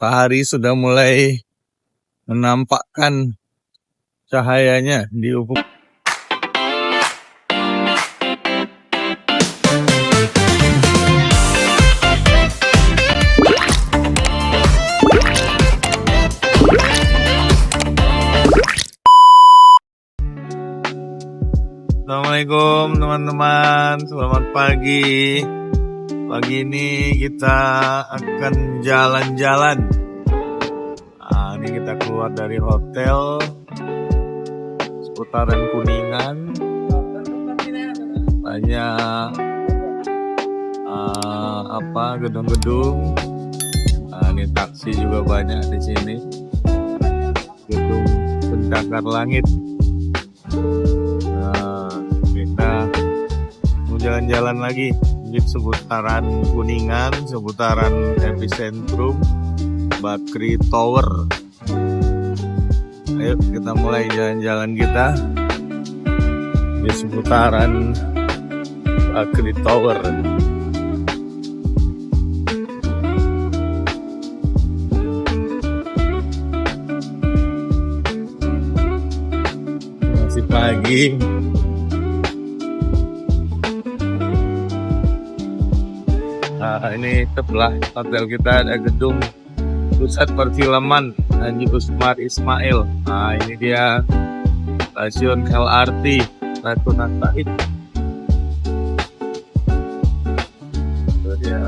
Matahari sudah mulai menampakkan cahayanya di ufuk. Assalamualaikum teman-teman, selamat pagi. Pagi ini kita akan jalan-jalan. Nah, ini kita keluar dari hotel seputaran Kuningan. Banyak gedung-gedung. Nah, ini taksi juga banyak di sini. Gedung pencakar langit. Kita mau jalan-jalan lagi di seputaran Kuningan, seputaran epicentrum Bakri Tower. Ayo kita mulai jalan-jalan kita di seputaran Bakri Tower. Masih pagi. Nah, ini sebelah hotel kita ada gedung pusat perfilman Haji Usmar Ismail. Nah, ini dia stasiun LRT Rasuna Said. Itu dia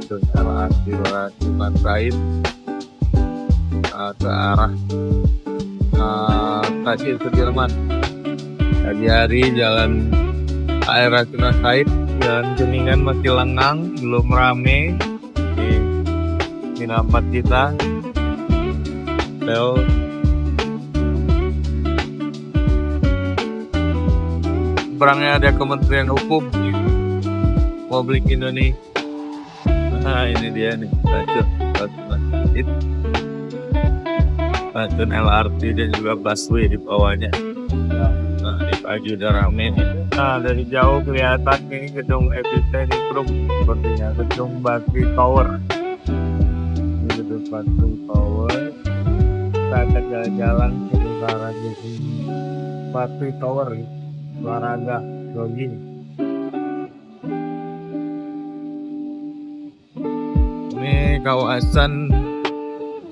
stasiun LRT Rasuna Said ke arah stasiun Sudirman. Hari-hari jalan air Rasuna Said, jalan Kuningan masih lengang, belum rame. Ini tempat kita. Hotel. Seberangnya ada Kementerian Hukum Republik Indonesia. Nah, ini dia nih stasiun LRT dan juga busway di bawahnya. Nah, di pagi udah rame nih. Nah, dari jauh kelihatan ini gedung epicentrum, sepertinya gedung Bakri Tower. Ini gedung Bakri Tower. Kita akan jalan-jalan ke utara gedung Bakri Tower, olahraga jogging. Ini kawasan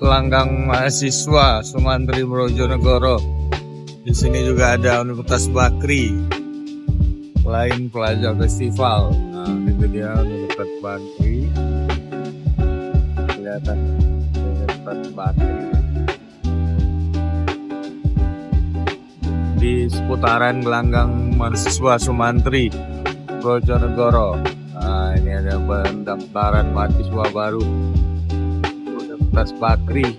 gelanggang mahasiswa Sumantri Brojonegoro. Di sini juga ada Universitas Bakri, selain Plaza Festival. Nah, itu dia Universitas Bakri. Kelihatan Universitas Bakri. Di seputaran gelanggang mahasiswa Sumantri Brojonegoro. Nah, ini ada pendaftaran mahasiswa baru Universitas Bakri.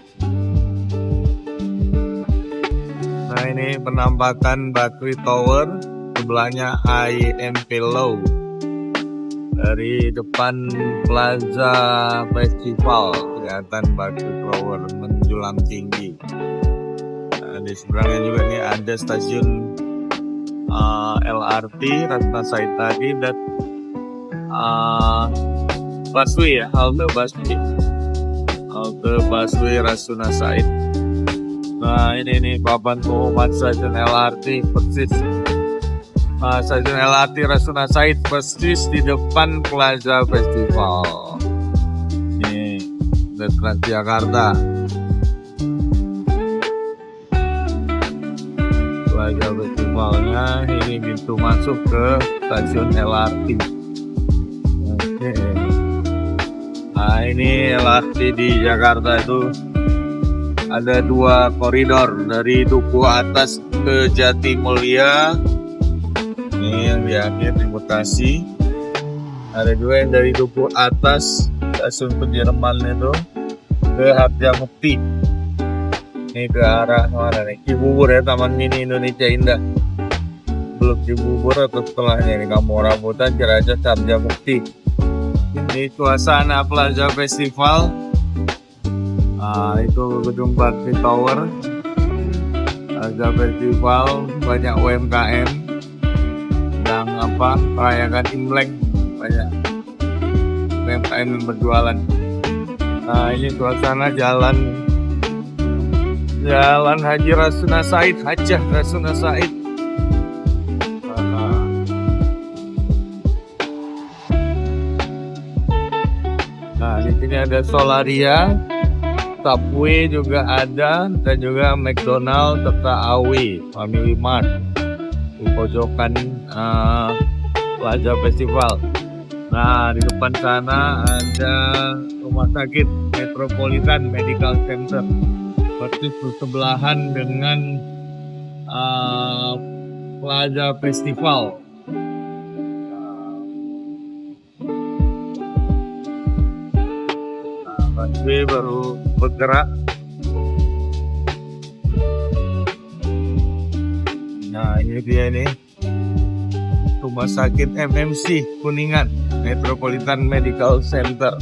Nah, ini penampakan Bakri Tower, sebelahnya IMP Law. Dari depan Plaza Festival kelihatan Bakri Tower menjulang tinggi. Nah, di seberangnya juga nih ada stasiun LRT Rasuna Said tadi dan busway ya, halte busway Rasuna Said. Nah, ini papan pengumuman stasiun LRT persis. Stasiun LRT Rasuna Said persis di depan Plaza Festival. Ini Transjakarta. Plaza Festivalnya ini pintu masuk ke stasiun LRT. Oke. Nah, ini LRT di Jakarta itu ada 2 koridor, dari Duku Atas ke Jatimulya. Ini yang di akhir di Bekasi. Ada juga yang dari Duku Atas stasiun Sudirman itu ke Harjamukti. Ini ke arah mana nih? Cibubur ya, Taman Mini Indonesia Indah. Belum Cibubur atau setelahnya ini Kampung Rambutan, Ciracas, Harjamukti. Ini suasana Plaza Festival. Nah, itu gedung Bakri Tower. Plaza Festival, banyak UMKM yang merayakan Imlek, banyak UMKM yang berjualan. Nah, ini suasana jalan Haji Rasuna Said, Hajjah Rasuna Said. Nah, di sini ada Solaria, Subway juga ada, dan juga McDonald serta AW, Family Mart di pojokan Plaza Festival. Nah, di depan sana ada Rumah Sakit Metropolitan Medical Center, persis bersebelahan dengan Plaza Festival. Busway baru bergerak. Nah, ini dia nih, Rumah Sakit MMC Kuningan, Metropolitan Medical Center.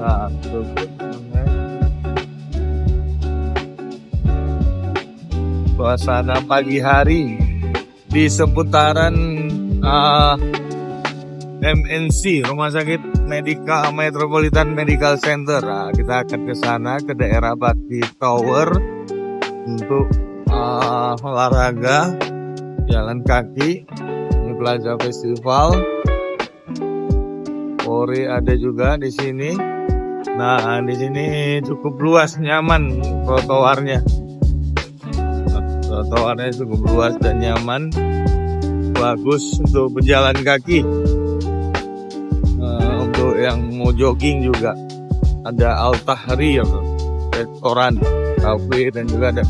Nah, suasana pagi hari di seputaran MNC, Rumah Sakit Metropolitan Medical Center. Nah, kita akan ke sana, ke daerah Bakti Tower untuk olahraga, jalan kaki di Plaza Festival. Ori ada juga di sini. Nah, di sini cukup luas, nyaman trotoarnya. Trotoarnya cukup luas dan nyaman, bagus untuk berjalan kaki. Untuk yang mau jogging juga ada Al Tahrir, restoran, cafe, dan juga ada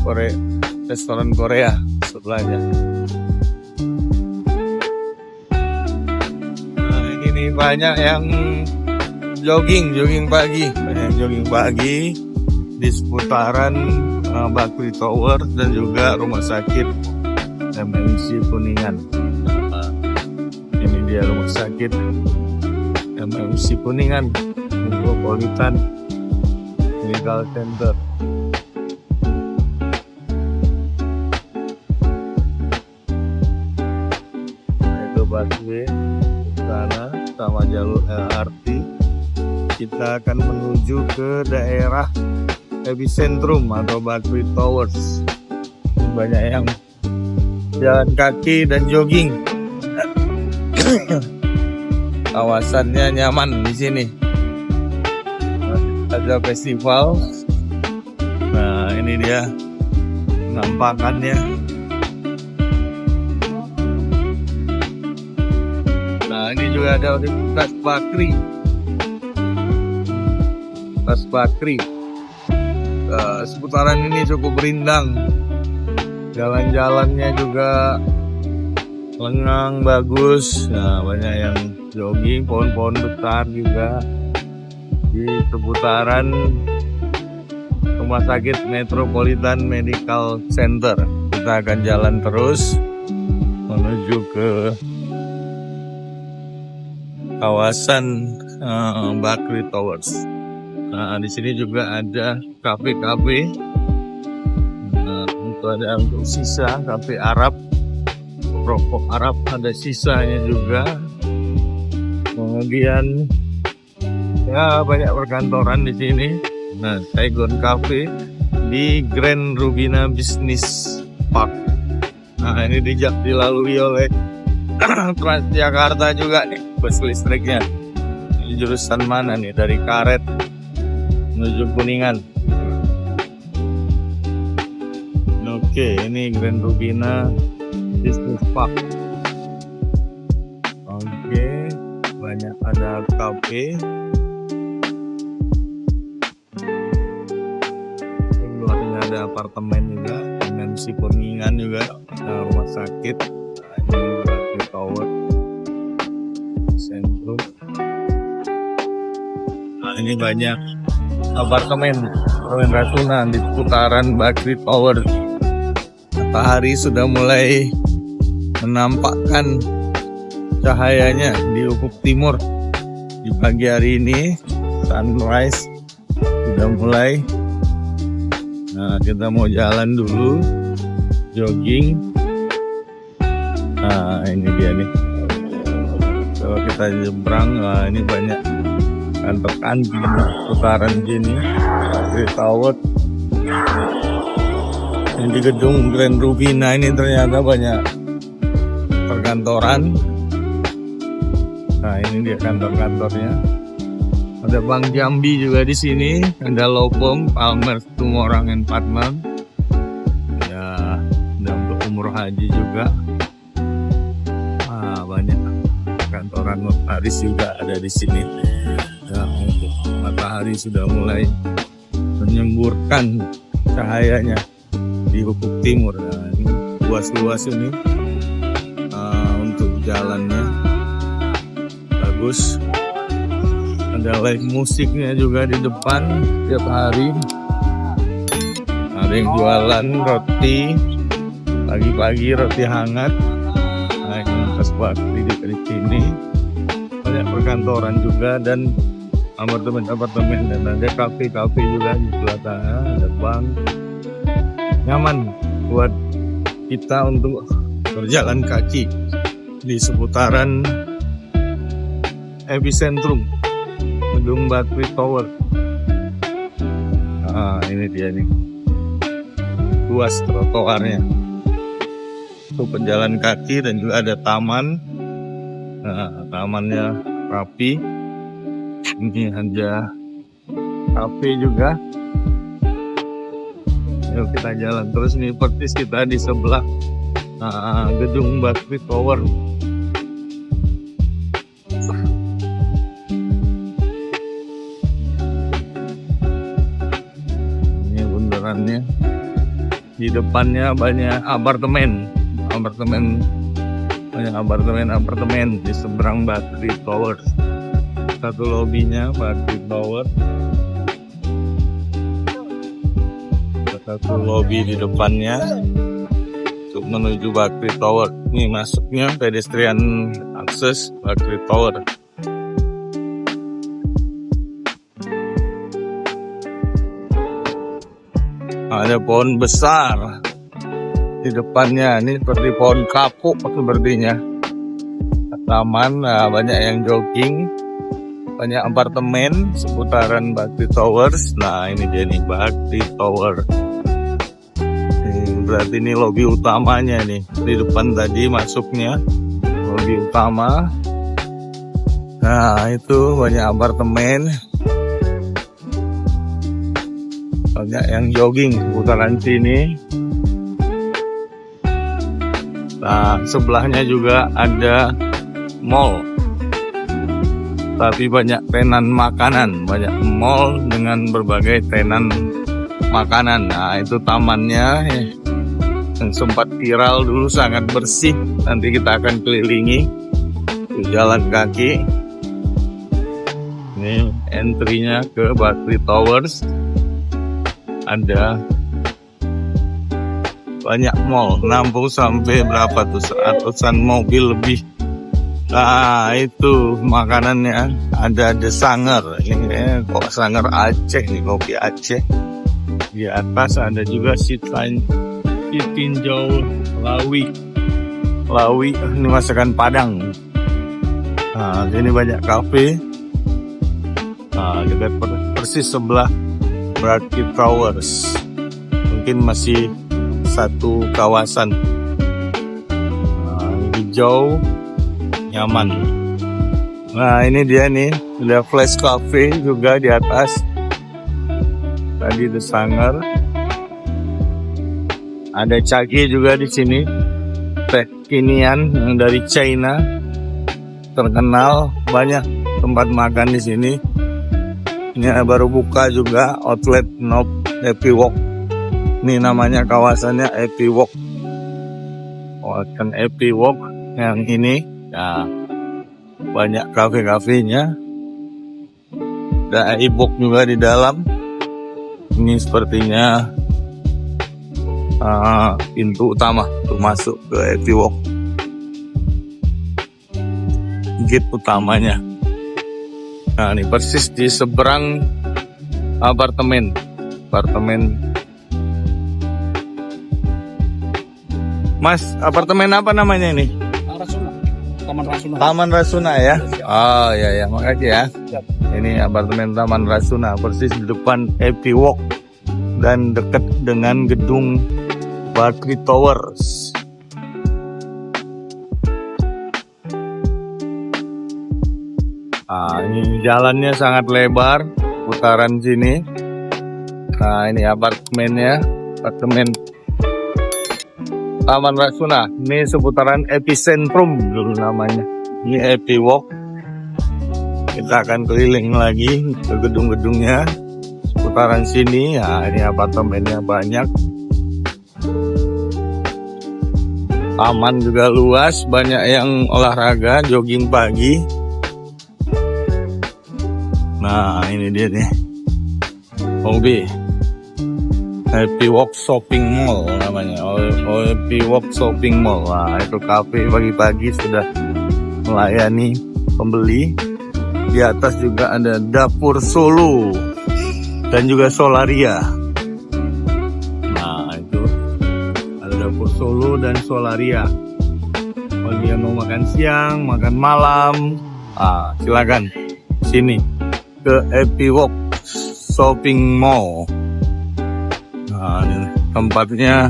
restoran Korea sebelahnya. Nah, ini banyak yang jogging pagi, di seputaran Bakri Tower dan juga Rumah Sakit MMC Kuningan. Ini dia Rumah Sakit MMC Kuningan, Metropolitan Medical Center. Nah, itu busway sana sama jalur LRT. Kita akan menuju ke daerah epicentrum atau Bakri Towers. Banyak yang jalan kaki dan jogging. Kawasannya nyaman di sini. Ada festival. Nah, ini dia penampakannya. Nah, ini juga ada Universitas Bakri. Seputaran ini cukup rindang, jalan-jalannya juga lengang, bagus. Nah, banyak yang jogging, pohon-pohon besar juga di seputaran Rumah Sakit Metropolitan Medical Center. Kita akan jalan terus menuju ke kawasan Bakri Towers. Nah, di sini juga ada kafe-kafe. Nah, itu ada untuk sisa kafe Arab, rokok Arab ada sisanya juga. Kemudian ya banyak perkantoran di sini. Nah, Saigon Cafe di Grand Rubina Business Park. Nah, ini dilalui oleh Transjakarta juga nih, bus listriknya. Ini jurusan mana nih? Dari Karet menuju Kuningan. Oke, ini Grand Rubina Business Park. Oke, banyak ada kafe. Luarnya ada apartemen juga, dengan si Kuningan juga, ada rumah sakit. Ini Bakri Tower Sentrum. Nah, ini banyak apartemen Rasuna di seputaran Bakri Tower. Matahari sudah mulai menampakkan cahayanya di ufuk timur. Di pagi hari ini sunrise sudah mulai. Nah, kita mau jalan dulu, jogging. Nah, ini dia nih. Kalau kita nyebrang, nah ini banyak kantor-kantor putaran gini, Bakri Tower. Ini di gedung Grand Rubina ini ternyata banyak perkantoran. Nah, ini dia kantor-kantornya. Ada Bank Jambi juga di sini. Ada Lopom, Palmer, Tumorang, and Partner. Ya, ada untuk umroh haji juga. Banyak kantoran notaris juga ada di sini. Ya, matahari sudah mulai menyemburkan cahayanya di Ufuk Timur. Nah, ini luas-luas ini untuk jalannya bagus. Ada live musiknya juga di depan tiap hari. Ada yang jualan roti pagi-pagi, roti hangat. Nah, ini pas Bakri di sini banyak perkantoran juga dan apartemen-apartemen, dan ada kafe-kafe juga di sebelah sana. Ada bank, nyaman buat kita untuk berjalan kaki di seputaran epicentrum gedung Bakri Tower. Nah, ini dia nih, luas trotoarnya untuk pejalan kaki, dan juga ada taman. Nah, tamannya rapi. Ini ada kafe juga. Yuk kita jalan terus, nih persis kita di sebelah gedung Bakri Tower. Ini bundarannya. Di depannya banyak apartemen. Banyak apartemen di seberang Bakri Tower. Satu lobinya Bakri Tower. Satu lobi di depannya untuk menuju Bakri Tower. Ini masuknya pedestrian akses Bakri Tower. Ada pohon besar di depannya, ini seperti pohon kapuk sepertinya. Taman, banyak yang jogging, banyak apartemen seputaran Bakri Towers. Nah, ini dia nih Bakri Tower. Berarti ini lobi utamanya nih. Di depan tadi masuknya lobi utama. Nah, itu banyak apartemen. Banyak yang jogging seputaran sini. Nah, sebelahnya juga ada mall. Tapi banyak tenan makanan. Banyak mall dengan berbagai tenan makanan. Nah, itu tamannya yang sempat viral dulu, sangat bersih. Nanti kita akan kelilingi jalan kaki. Ini entry-nya ke Bakri Towers. Ada banyak mall, nampung sampai berapa tuh, ratusan mobil lebih. Nah, itu makanannya. Ada Sanger. Ini kok Sanger Aceh nih, kopi Aceh. Di atas ada juga Sitinjau Lawi. Ini masakan Padang. Nah, ini banyak kafe. Nah, dekat persis sebelah Bakri Towers. Mungkin masih satu kawasan. Nah, hijau, nyaman. Nah, ini dia nih, ada Flash Cafe juga di atas. Tadi The Sanger. Ada Cage juga di sini. Teh kinian yang dari China. Terkenal, banyak tempat makan di sini. Ini baru buka juga outlet Nob Happy Walk. Ini namanya kawasannya Happy Walk. Kawasan Happy Walk yang ini. Ya, banyak kafe-kafenya. Ada e-book juga di dalam. Ini sepertinya pintu utama untuk masuk ke Happy Walk. Gate utamanya. Nah, ini persis di seberang apartemen. Mas, apartemen apa namanya ini? Taman Rasuna ya. Oh ya, makasih ya. Ini apartemen Taman Rasuna, persis di depan Happy Walk dan dekat dengan gedung Bakri Towers. Ini jalannya sangat lebar, putaran sini. Nah, ini apartemennya, apartemen Taman Rasuna. Ini seputaran epicentrum dulu namanya. Ini Happy Walk. Kita akan keliling lagi ke gedung-gedungnya seputaran sini. Nah, ini apartemennya banyak. Taman juga luas, banyak yang olahraga, jogging pagi. Nah, ini dia nih. OB. Happy Walk Shopping Mall namanya. Happy Walk Shopping Mall. Nah, itu kafe pagi-pagi sudah melayani pembeli. Di atas juga ada dapur Solo dan juga Solaria. Nah, itu ada dapur Solo dan Solaria. Bagi yang mau makan siang, makan malam, silakan sini ke Happy Walk Shopping Mall. Nah, ini tempatnya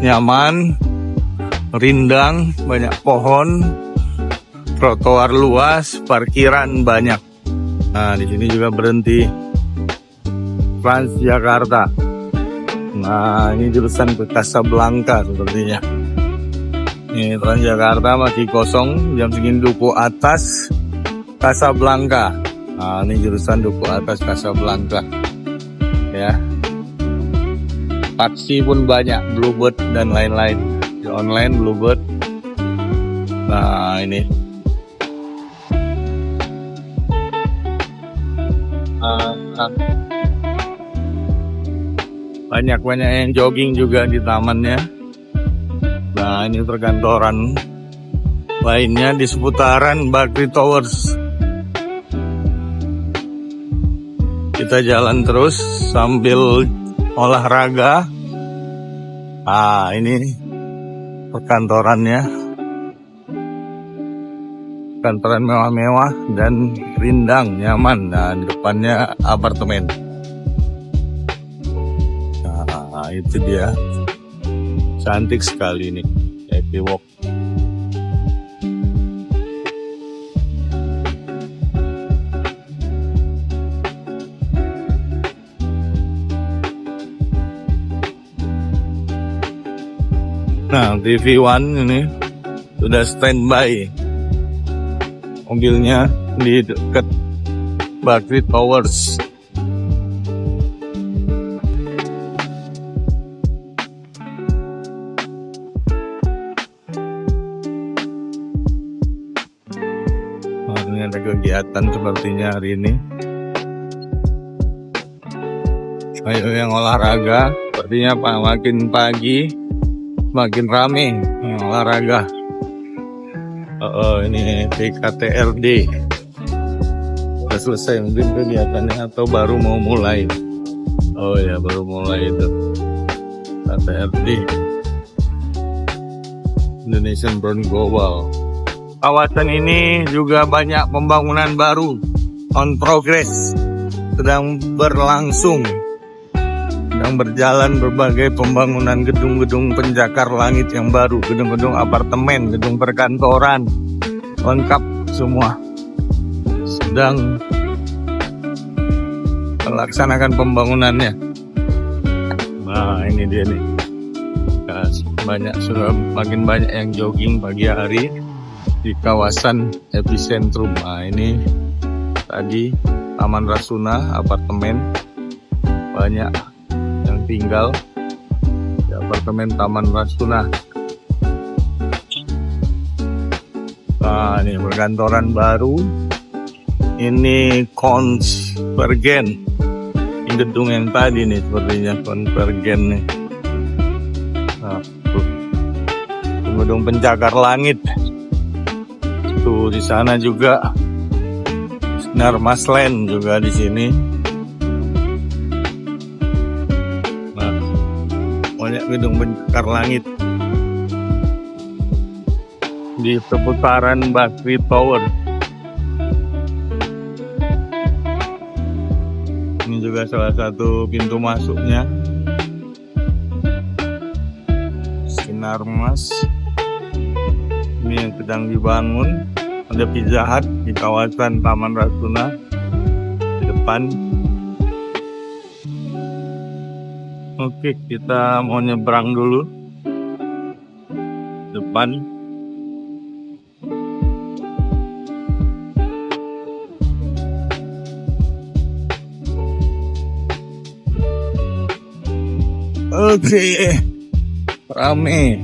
nyaman, rindang, banyak pohon, trotoar luas, parkiran banyak. Nah, di sini juga berhenti Transjakarta. Nah, ini jurusan ke Casablanca sepertinya. Ini Transjakarta masih kosong, jam segini Duku Atas Casablanca. Nah, ini jurusan Duku Atas Casablanca. Ya. Taksi pun banyak, Bluebird dan lain-lain. Di online Bluebird. Nah, ini. Banyak-banyak yang jogging juga di tamannya. Nah, ini perkantoran lainnya di seputaran Bakri Towers. Kita jalan terus sambil olahraga. Ini perkantorannya. Kantoran mewah-mewah dan rindang, nyaman. Nah, di depannya apartemen. Nah, itu dia. Cantik sekali ini Happy Walk. Nah, TV One ini sudah standby. Mobilnya di dekat Bakri Towers. Ini ada kegiatan sepertinya hari ini. Ayo yang olahraga, sepertinya makin pagi makin rame yang olahraga. Ini TKTRD sudah selesai mungkin kegiatannya atau baru mau mulai. Oh ya, baru mulai itu TKTRD Indonesian Brown Global. Kawasan ini juga banyak pembangunan baru on progress, sedang berlangsung, sedang berjalan berbagai pembangunan gedung-gedung pencakar langit yang baru, gedung-gedung apartemen, gedung perkantoran, lengkap semua. Sedang melaksanakan pembangunannya. Nah, ini dia nih. Makin banyak yang jogging pagi hari di kawasan epicentrum. Nah, ini tadi Taman Rasuna, apartemen, banyak yang tinggal di apartemen Taman Rasuna. Nah, ini perkantoran baru. Ini Konvergen. Ini gedung yang tadi nih sepertinya Konvergen nih. Nah, gedung pencakar langit. Tuh di sana juga Sinar Maslen juga di sini. Nah, banyak gedung pencakar langit. di seputaran Bakri Tower. Ini juga salah satu pintu masuknya. Sinar Mas. Ini yang sedang dibangun. Ada Pizza Hut di kawasan Taman Rasuna di depan. Oke, kita mau nyebrang dulu depan. Oke, rame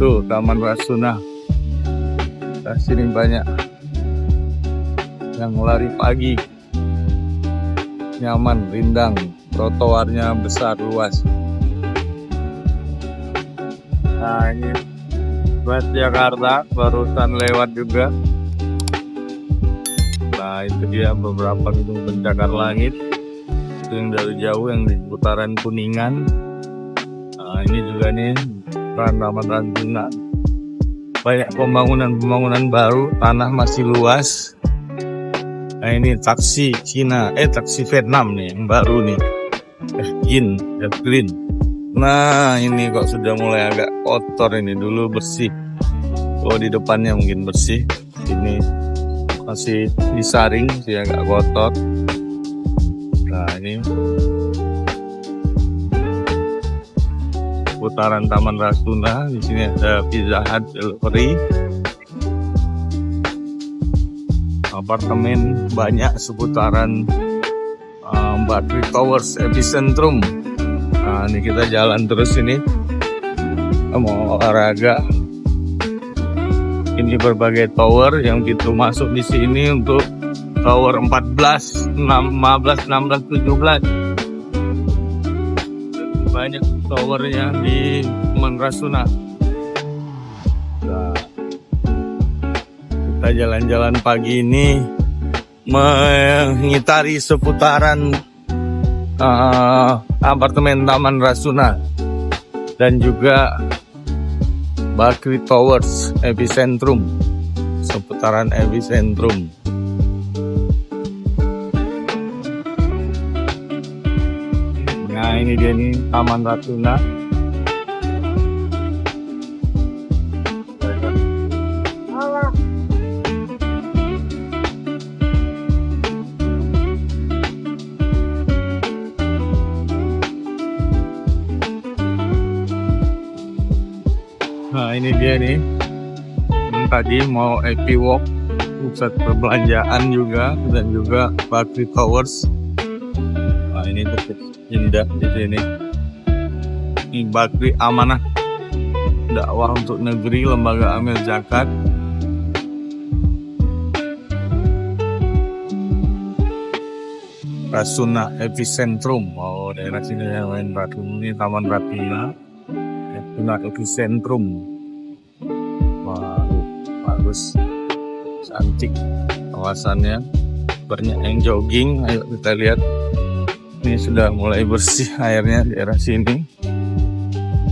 tuh Taman Rasuna. Sini banyak yang lari pagi, nyaman, rindang, trotoarnya besar, luas. Nah, ini West Jakarta barusan lewat juga. Nah, itu dia beberapa gedung pencakar langit. Itu yang dari jauh, yang di putaran Kuningan. Nah, ini juga nih Taman Rasuna. Banyak pembangunan baru, tanah masih luas. Nah, ini taksi Cina, taksi Vietnam nih yang baru nih. Green. Nah, ini kok sudah mulai agak kotor ini, dulu bersih. Oh, di depannya mungkin bersih. Ini masih disaring, sih agak kotor. Nah, ini putaran Taman Rasuna. Di sini ada Pizza Hut delivery. Apartemen banyak seputaran Bakri Towers epicentrum. Nah, ini kita jalan terus ini. Mau olahraga. Ini berbagai tower yang pintu masuk di sini untuk tower 14, 15, 16, 17. Banyak towernya di Taman Rasuna. Nah, kita jalan-jalan pagi ini mengitari seputaran apartemen Taman Rasuna dan juga Bakri Towers epicentrum, seputaran epicentrum. Nah, ini dia nih Taman Rasuna. Nah, ini dia nih. Tadi mau Happy Walk, pusat perbelanjaan juga, dan juga Bakri Towers. Nah, ini cukup indah di sini. Ini Bakri Amanah, dakwah untuk negeri, lembaga Amil Zakat. Rasuna epicentrum. Oh, daerah sini yang lain Rasuna, ini Taman Rasuna. Rasuna epicentrum. Wah, bagus, cantik kawasannya. Banyak yang jogging. Ayo kita lihat. Ini sudah mulai bersih airnya di daerah sini.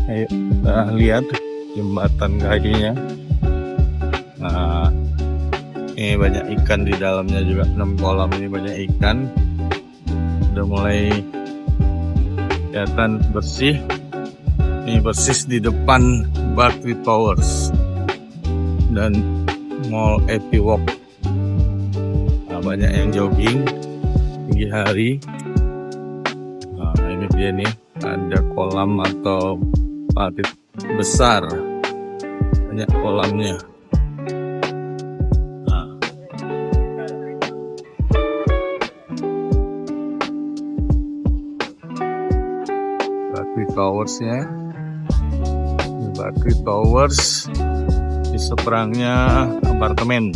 Ayo kita lihat jembatan kayunya. Nah, ini banyak ikan di dalamnya juga. 6 kolam ini banyak ikan. Sudah mulai kelihatan bersih. Ini persis di depan Bakri Towers dan Mall Happy Walk. Nah, banyak yang jogging pagi hari. Nah, ini dia nih, ada kolam atau parit besar, banyak kolamnya. Nah, Bakri Towersnya. Bakri Towers, di seberangnya apartemen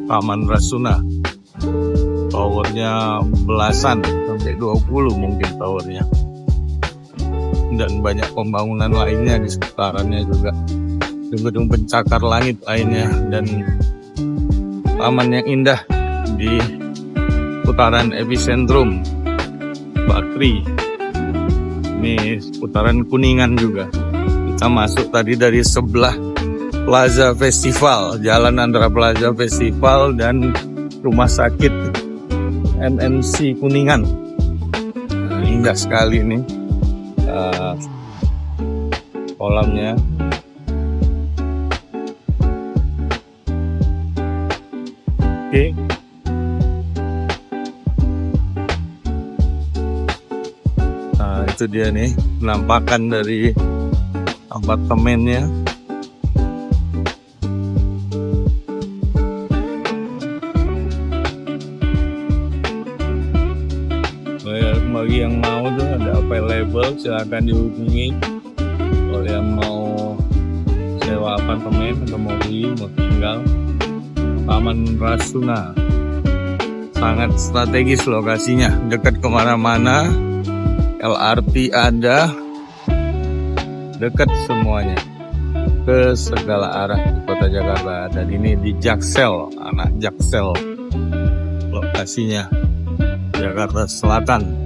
Taman Rasuna. Towernya belasan sampai 20 mungkin towernya. Dan banyak pembangunan lainnya di seputarannya juga. Gedung pencakar langit lainnya dan taman yang indah di putaran epicentrum Bakri. Ini seputaran Kuningan juga. Kita masuk tadi dari sebelah Plaza Festival, jalan antara Plaza Festival dan Rumah Sakit MNC Kuningan. Nah, indah sekali ini kolamnya. Oke. Nah, itu dia nih penampakan dari apartemennya. Bagi yang mau tuh ada available, silahkan dihubungi. Kalau yang mau sewa apartemen atau mau beli, mau tinggal, Taman Rasuna sangat strategis lokasinya, dekat kemana-mana, LRT ada, dekat semuanya ke segala arah di kota Jakarta. Dan ini di Jaksel, anak Jaksel lokasinya, Jakarta Selatan.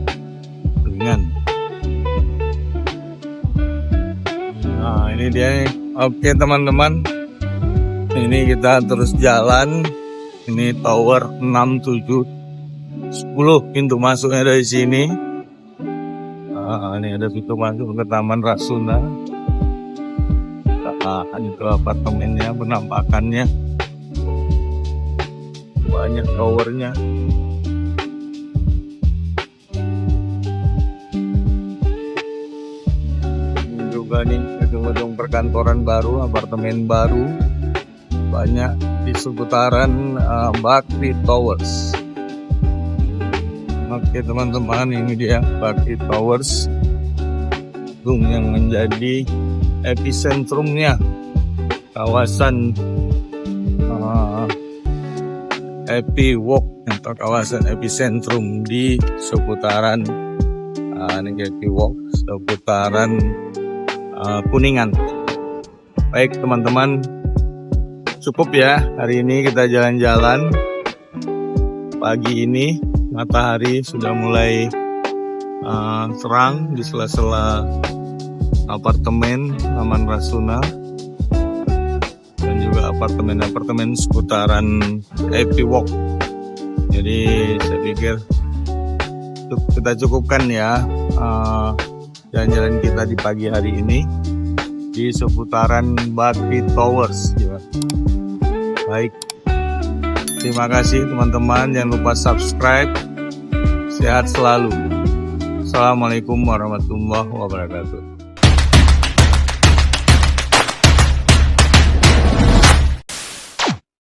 Nah, ini dia. Oke teman-teman, ini kita terus jalan. Ini tower 6, 7, 10 pintu masuknya dari sini. Ini ada pintu masuk ke Taman Rasuna. Itu apartemennya, penampakannya banyak towernya. Juga nih gedung-gedung perkantoran baru, apartemen baru banyak di seputaran Bakti Towers. Oke teman-teman, ini dia Bakti Towers, gedung yang menjadi epicentrumnya kawasan Epi Walk atau kawasan epicentrum di seputaran ini Epi Walk seputaran Kuningan. Baik teman-teman, cukup ya hari ini kita jalan-jalan. Pagi ini matahari sudah mulai terang di sela-sela apartemen Taman Rasuna dan juga apartemen-apartemen seputaran Epi Walk. Jadi saya pikir kita cukupkan ya jalan-jalan kita di pagi hari ini di seputaran Bakti Towers ya. Baik, terima kasih teman-teman, jangan lupa subscribe. Sehat selalu. Assalamualaikum warahmatullahi wabarakatuh.